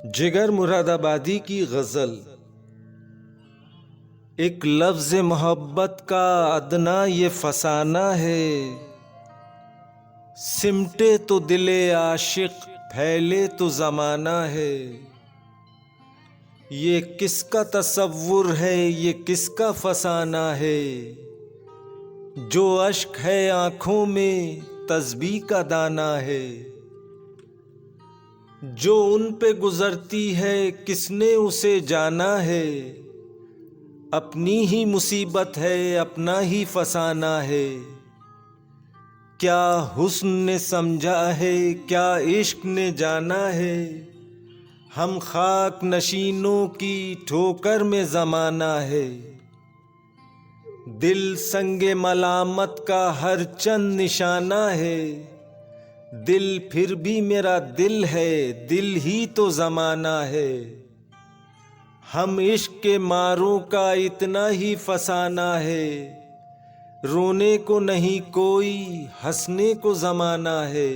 जिगर मुरादाबादी की गज़ल। एक लफ्ज़ मोहब्बत का अदना ये फसाना है, सिमटे तो दिले आशिक फैले तो ज़माना है। ये किसका तसव्वुर है, ये किसका फसाना है, जो अश्क है आँखों में तस्बीह का दाना है। जो उन पे गुजरती है किसने उसे जाना है, अपनी ही मुसीबत है अपना ही फसाना है। क्या हुस्न ने समझा है, क्या इश्क ने जाना है, हम खाक नशीनों की ठोकर में ज़माना है। दिल संगे मलामत का हर चंद निशाना है, दिल फिर भी मेरा दिल है, दिल ही तो ज़माना है। हम इश्क के मारों का इतना ही फसाना है, रोने को नहीं कोई हंसने को ज़माना है।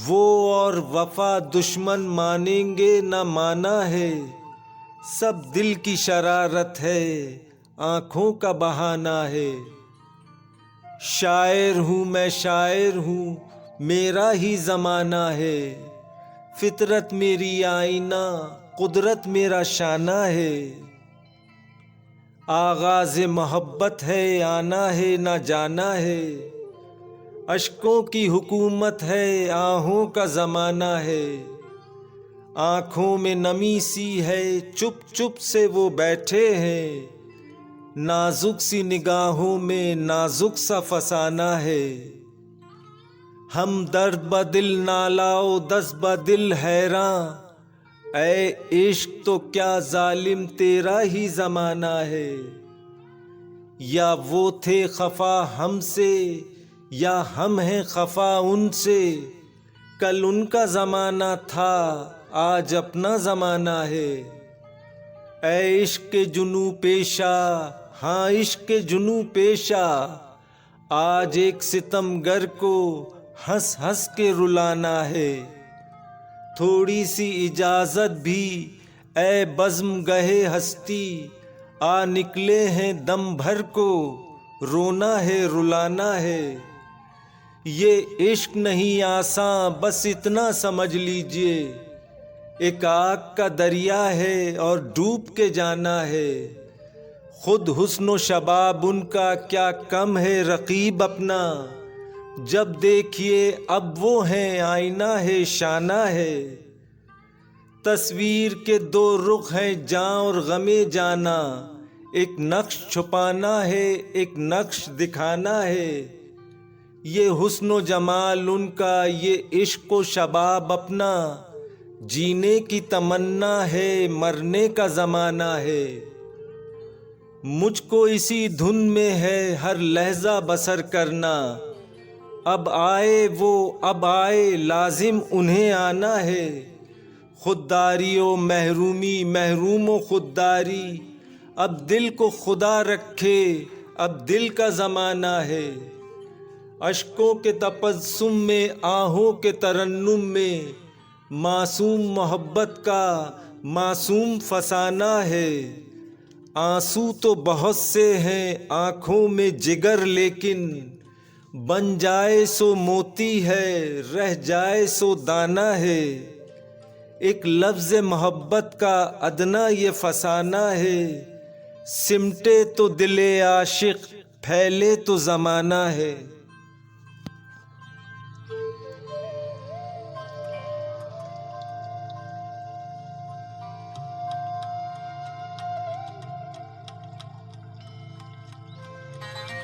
वो और वफा दुश्मन मानेंगे न माना है, सब दिल की शरारत है आँखों का बहाना है। शायर हूँ मैं शायर हूँ मेरा ही ज़माना है, फितरत मेरी आईना कुदरत मेरा शाना है। आगाज़ मोहब्बत है आना है ना जाना है, अश्कों की हुकूमत है आहों का ज़माना है। आँखों में नमी सी है चुप चुप से वो बैठे हैं, नाजुक सी निगाहों में नाजुक सा फसाना है। हम दर्द बदिल नालाओ दस बदिल हैरान, ऐ इश्क तो क्या जालिम तेरा ही ज़माना है। या वो थे खफा हमसे या हम हैं खफा उनसे, कल उनका ज़माना था आज अपना ज़माना है। ऐ इश्क के जुनू पेशा, हाँ इश्क के जुनू पेशा, आज एक सितमगर को हंस हंस के रुलाना है। थोड़ी सी इजाज़त भी ऐ बज़्म गहे हस्ती, आ निकले हैं दम भर को रोना है रुलाना है। ये इश्क नहीं आसान बस इतना समझ लीजिए, एक आग का दरिया है और डूब के जाना है। खुद हुस्न शबाब उनका क्या कम है रकीब अपना, जब देखिए अब वो हैं आईना है शाना है। तस्वीर के दो रुख हैं जां और गमे जाना, एक नक्श छुपाना है एक नक्श दिखाना है। ये हुस्न जमाल उनका ये इश्क व शबाब अपना, जीने की तमन्ना है मरने का ज़माना है। मुझको इसी धुन में है हर लहजा बसर करना, अब आए वो अब आए लाजिम उन्हें आना है। खुददारी ओ महरूमी महरूम ओ खुददारी, अब दिल को खुदा रखे अब दिल का ज़माना है। अश्कों के तबस्सुम में आहों के तरन्नुम में, मासूम मोहब्बत का मासूम फसाना है। आंसू तो बहुत से हैं आँखों में जिगर, लेकिन बन जाए सो मोती है रह जाए सो दाना है। एक लफ्ज़ मोहब्बत का अदना ये फसाना है, सिमटे तो दिले आशिक फैले तो ज़माना है।